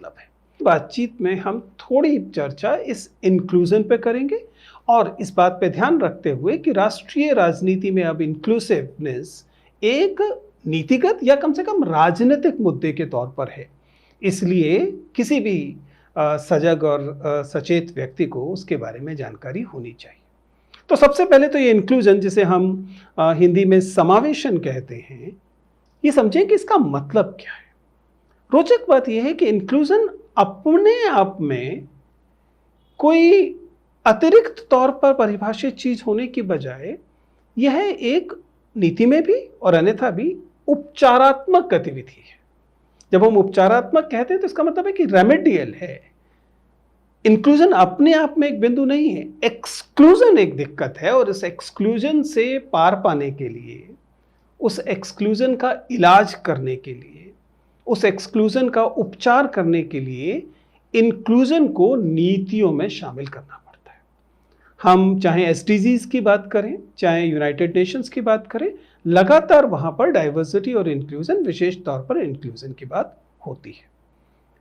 मतलब है। बातचीत में हम थोड़ी चर्चा इस इंक्लूजन पे करेंगे और इस बात पे ध्यान रखते हुए कि राष्ट्रीय राजनीति में अब इंक्लूसिवनेस एक नीतिगत या कम से कम राजनीतिक मुद्दे के तौर पर है। इसलिए किसी भी सजग और सचेत व्यक्ति को उसके बारे में जानकारी होनी चाहिए। तो सबसे पहले तो ये इंक्लूजन, जिसे हम हिंदी में समावेशन कहते हैं, ये समझें कि इसका मतलब क्या है। रोचक बात यह है कि इंक्लूजन अपने आप में कोई अतिरिक्त तौर पर परिभाषित चीज होने की बजाय यह एक नीति में भी और अन्यथा भी उपचारात्मक गतिविधि है। जब हम उपचारात्मक कहते हैं तो इसका मतलब है कि रेमेडियल है। इंक्लूजन अपने आप में एक बिंदु नहीं है, एक्सक्लूजन एक दिक्कत है और इस एक्सक्लूजन से पार पाने के लिए, उस एक्सक्लूजन का इलाज करने के लिए, उस एक्सक्लूजन का उपचार करने के लिए इंक्लूजन को नीतियों में शामिल करना पड़ता है। हम चाहे एसडीजीज की बात करें, चाहे यूनाइटेड नेशंस की बात करें, लगातार वहां पर डाइवर्सिटी और इंक्लूजन, विशेष तौर पर इंक्लूजन की बात होती है।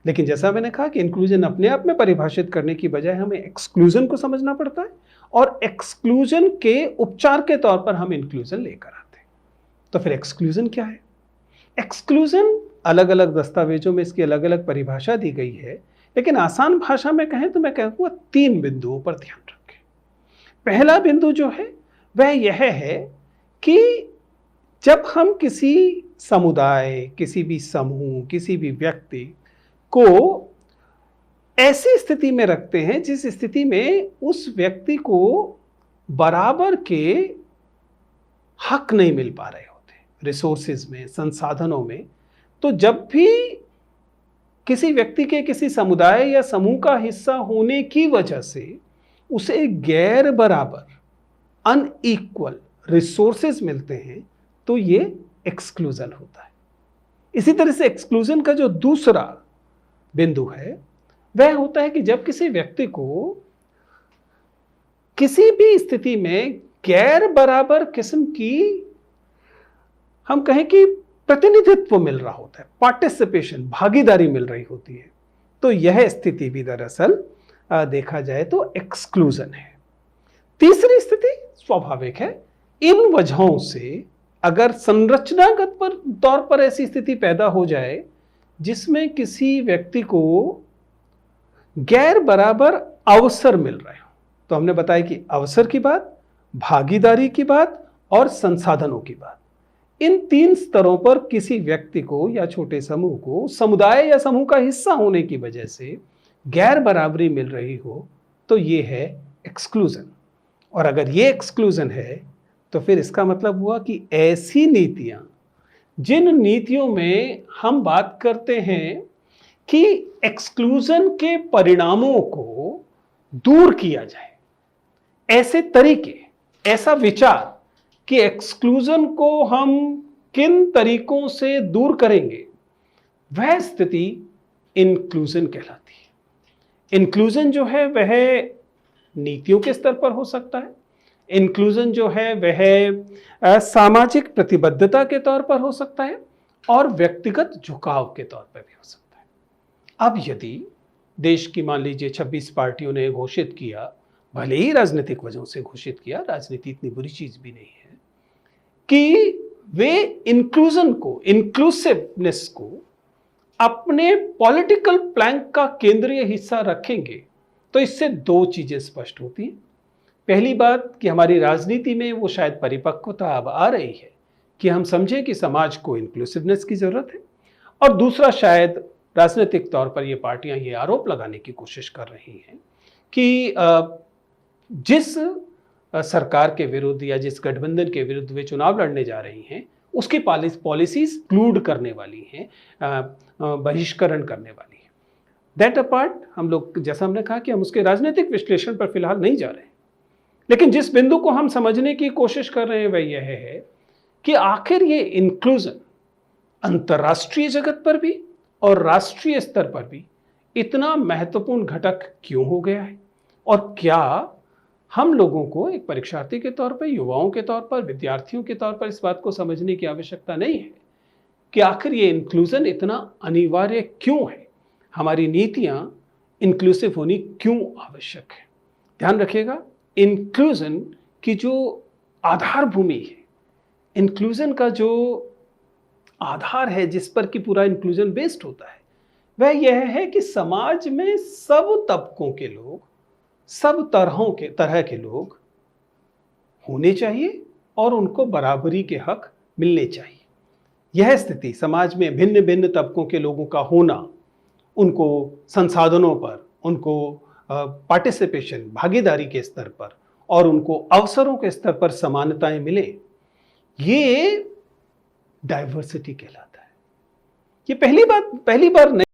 लेकिन जैसा मैंने कहा कि इंक्लूजन अपने आप में परिभाषित करने की बजाय हमें एक्सक्लूजन को समझना पड़ता है और एक्सक्लूजन के उपचार के तौर पर हम इंक्लूजन लेकर आते हैं। तो फिर एक्सक्लूजन क्या है? एक्सक्लूजन अलग अलग दस्तावेजों में इसकी अलग अलग परिभाषा दी गई है, लेकिन आसान भाषा में कहें तो मैं कहूँगा 3 बिंदुओं पर ध्यान रखें। पहला बिंदु जो है वह यह है कि जब हम किसी समुदाय, किसी भी समूह, किसी भी व्यक्ति को ऐसी स्थिति में रखते हैं जिस स्थिति में उस व्यक्ति को बराबर के हक नहीं मिल पा रहे होते, रिसोर्सेज में, संसाधनों में, तो जब भी किसी व्यक्ति के किसी समुदाय या समूह का हिस्सा होने की वजह से उसे गैर बराबर, अनइक्वल रिसोर्सेज मिलते हैं, तो ये एक्सक्लूजन होता है। इसी तरह से एक्सक्लूजन का जो दूसरा बिंदु है वह होता है कि जब किसी व्यक्ति को किसी भी स्थिति में गैर बराबर किस्म की, हम कहें कि प्रतिनिधित्व मिल रहा होता है, पार्टिसिपेशन, भागीदारी मिल रही होती है, तो यह स्थिति भी दरअसल देखा जाए तो एक्सक्लूजन है। तीसरी स्थिति स्वाभाविक है, इन वजहों से अगर संरचनागत तौर पर ऐसी स्थिति पैदा हो जाए जिसमें किसी व्यक्ति को गैर बराबर अवसर मिल रहे हो, तो हमने बताया कि अवसर की बात, भागीदारी की बात और संसाधनों की बात, इन 3 स्तरों पर किसी व्यक्ति को या छोटे समूह को समुदाय या समूह का हिस्सा होने की वजह से गैर बराबरी मिल रही हो, तो ये है एक्सक्लूजन। और अगर ये एक्सक्लूजन है तो फिर इसका मतलब हुआ कि ऐसी नीतियां, जिन नीतियों में हम बात करते हैं कि एक्सक्लूजन के परिणामों को दूर किया जाए, ऐसे तरीके, ऐसा विचार कि एक्सक्लूजन को हम किन तरीकों से दूर करेंगे, वह स्थिति इंक्लूजन कहलाती है। इंक्लूजन जो है वह नीतियों के स्तर पर हो सकता है, इंक्लूजन जो है वह सामाजिक प्रतिबद्धता के तौर पर हो सकता है और व्यक्तिगत झुकाव के तौर पर भी हो सकता है। अब यदि देश की मान लीजिए 26 पार्टियों ने घोषित किया, भले ही राजनीतिक वजहों से घोषित किया, राजनीति इतनी बुरी चीज भी नहीं है, कि वे इंक्लूजन को, इंक्लूसिवनेस को अपने पॉलिटिकल प्लैंक का केंद्रीय हिस्सा रखेंगे, तो इससे 2 चीजें स्पष्ट होती हैं। पहली बात कि हमारी राजनीति में वो शायद परिपक्वता अब आ रही है कि हम समझें कि समाज को इंक्लूसिवनेस की जरूरत है, और दूसरा शायद राजनीतिक तौर पर ये पार्टियां ये आरोप लगाने की कोशिश कर रही हैं कि जिस सरकार के विरुद्ध या जिस गठबंधन के विरुद्ध वे चुनाव लड़ने जा रही हैं उसकी पॉलिसीज क्लूड करने वाली हैं, बहिष्करण करने वाली है। दैट अपार्ट, हम लोग, जैसा हमने कहा कि हम उसके राजनीतिक विश्लेषण पर फिलहाल नहीं जा रहे हैं, लेकिन जिस बिंदु को हम समझने की कोशिश कर रहे हैं वह यह है कि आखिर ये इंक्लूजन अंतर्राष्ट्रीय जगत पर भी और राष्ट्रीय स्तर पर भी इतना महत्वपूर्ण घटक क्यों हो गया है, और क्या हम लोगों को एक परीक्षार्थी के तौर पर, युवाओं के तौर पर, विद्यार्थियों के तौर पर इस बात को समझने की आवश्यकता नहीं है कि आखिर ये इंक्लूजन इतना अनिवार्य क्यों है। हमारी नीतियां इंक्लूसिव होनी क्यों आवश्यक है। ध्यान रखिएगा, इंक्लूजन की जो आधार भूमि है, इंक्लूजन का जो आधार है जिस पर कि पूरा इंक्लूजन बेस्ड होता है, वह यह है कि समाज में सब तबकों के लोग, सब तरह के लोग होने चाहिए और उनको बराबरी के हक मिलने चाहिए। यह स्थिति समाज में भिन्न भिन्न तबकों के लोगों का होना, उनको संसाधनों पर, उनको पार्टिसिपेशन, भागीदारी के स्तर पर और उनको अवसरों के स्तर पर समानताएं मिले, ये डाइवर्सिटी कहलाता है। ये पहली बार नहीं